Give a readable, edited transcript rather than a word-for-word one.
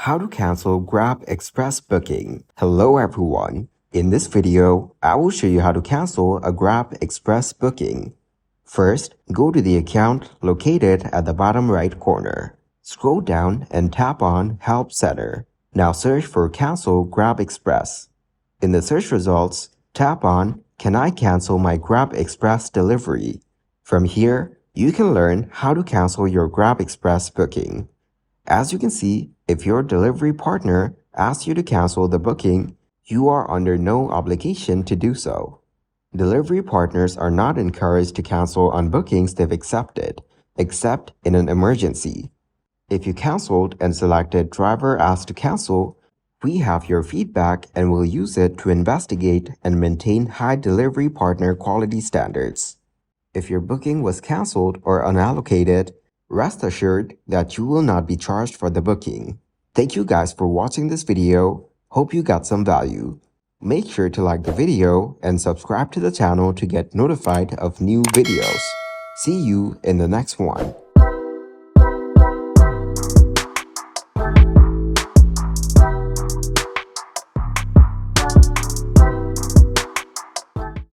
How to cancel Grab Express booking. Hello everyone. In this video, I will show you how to cancel a Grab Express booking. First, go to the account located at the bottom right corner. Scroll down and tap on Help Center. Now search for Cancel Grab Express. In the search results, tap on Can I cancel my Grab Express delivery? From here, you can learn how to cancel your Grab Express booking. As you can see, if your delivery partner asks you to cancel the booking, you are under no obligation to do so. Delivery partners are not encouraged to cancel on bookings they've accepted, except in an emergency. If you canceled and selected driver asked to cancel, we have your feedback and will use it to investigate and maintain high delivery partner quality standards. If your booking was canceled or unallocated, rest assured that you will not be charged for the booking. Thank you guys for watching this video. Hope you got some value. Make sure to like the video and subscribe to the channel to get notified of new videos. See you in the next one.